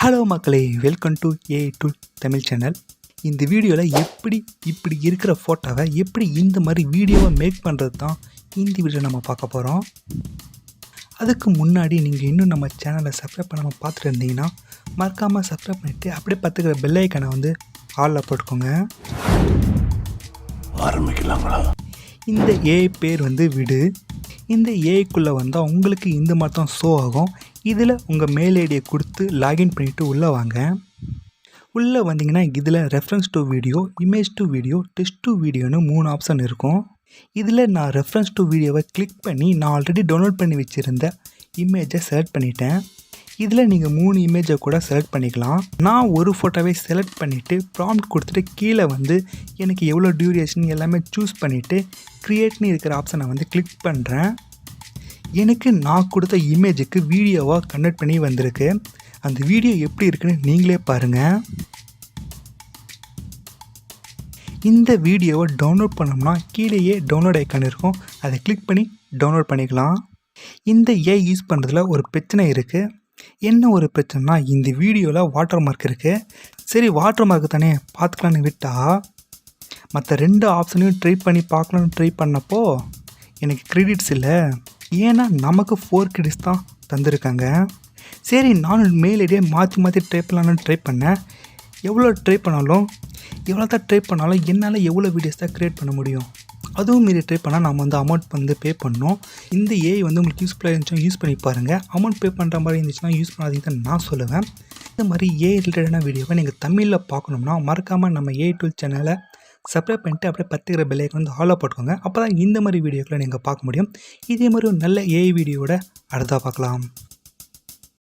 Hello மக்களே, welcome to AI tool Tamil channel. இந்த வீடியோவில் இப்படி இருக்கிற ஃபோட்டோவை எப்படி இந்த மாதிரி வீடியோவை மேக் பண்ணுறது தான் இந்த வீடியோ நம்ம பார்க்க போகிறோம். அதுக்கு முன்னாடி நீங்கள் இன்னும் நம்ம சேனலை சப்ஸ்கிரைப் பண்ணாமல் பார்த்துட்டு இருந்தீங்கன்னா மறக்காமல் சப்ஸ்கிரைப் பண்ணிவிட்டு அப்படியே பார்த்துக்கிற பெல் ஐக்கானை வந்து ஆளில் போட்டுக்கோங்க. ஆரம்பிக்கலாங்களா? இந்த ஏஐ பேர் வந்து விடு. இந்த ஏஐக்குள்ளே வந்தால் உங்களுக்கு இந்த மாதிரி தான் ஷோ ஆகும். இதில் உங்கள் மெயில் ஐடியை கொடுத்து லாகின் பண்ணிவிட்டு உள்ளே வாங்க. உள்ளே வந்தீங்கன்னா இதில் reference to video, image to video, text to வீடியோன்னு 3 ஆப்ஷன் இருக்கும். இதில் நான் ரெஃபரன்ஸ் டு வீடியோவை கிளிக் பண்ணி நான் ஆல்ரெடி டவுன்லோட் பண்ணி வச்சுருந்த இமேஜை செலக்ட் பண்ணிட்டேன். இதில் நீங்கள் 3 இமேஜை கூட செலக்ட் பண்ணிக்கலாம். நான் ஒரு ஃபோட்டோவை செலக்ட் பண்ணிவிட்டு ப்ராம்ப்ட் கொடுத்துட்டு கீழே வந்து எனக்கு எவ்வளோ டியூரேஷன் எல்லாமே சூஸ் பண்ணிவிட்டு க்ரியேட்னு இருக்கிற ஆப்ஷனை வந்து கிளிக் பண்ணுறேன். எனக்கு நான் கொடுத்த இமேஜுக்கு வீடியோவாக கன்வெர்ட் பண்ணி வந்திருக்கு. அந்த வீடியோ எப்படி இருக்குன்னு நீங்களே பாருங்கள். இந்த வீடியோவை டவுன்லோட் பண்ணோம்னா கீழேயே டவுன்லோட் ஐக்கான் இருக்கும். அதை கிளிக் பண்ணி டவுன்லோட் பண்ணிக்கலாம். இந்த ஏஐ யூஸ் பண்ணுறதுல ஒரு பிரச்சனை இருக்குது. என்ன ஒரு பிரச்சனைனா, இந்த வீடியோவில் வாட்டர் மார்க் இருக்குது. சரி, வாட்டர் மார்க் தானே பார்த்துக்கலான்னு விட்டால் மற்ற 2 ஆப்ஷனையும் ட்ரை பண்ணப்போ எனக்கு கிரெடிட்ஸ் இல்லை. ஏன்னா நமக்கு 4 கிரெடிட்ஸ் தான் தந்திருக்காங்க. சரி, நானும் மெயில் ஐடியை மாற்றி ட்ரை பண்ணேன். எவ்வளோ தான் ட்ரை பண்ணாலும் என்னால் எவ்வளோ வீடியோஸ் தான் க்ரியேட் பண்ண முடியும். அதுவும் மீறி ட்ரை பண்ணால் நம்ம வந்து அமௌண்ட் வந்து பே பண்ணணும். இந்த ஏஐ வந்து உங்களுக்கு யூஸ்ஃபுல்லாக இருந்துச்சுன்னா யூஸ் பண்ணி பாருங்கள். அமௌண்ட் பே பண்ணுற மாதிரி இருந்துச்சுன்னா யூஸ் பண்ணாதீங்கன்னு நான் சொல்லுவேன். இந்த மாதிரி ஏஐ ரிலேட்டடான வீடியோவை நீங்கள் தமிழில் பார்க்கணும்னா மறக்காமல் நம்ம ஏஐ டூல் சேனலை சப்ஸ்கிரைப் பண்ணிட்டு அப்படியே பத்துக்கிற பெல் ஐக்கான் வந்து ஆலாக போட்டுக்கோங்க. அப்போ தான் இந்த மாதிரி வீடியோக்களை நீங்கள் பார்க்க முடியும். இதே மாதிரி ஒரு நல்ல ஏஐ வீடியோவோட அடுத்ததாக பார்க்கலாம்.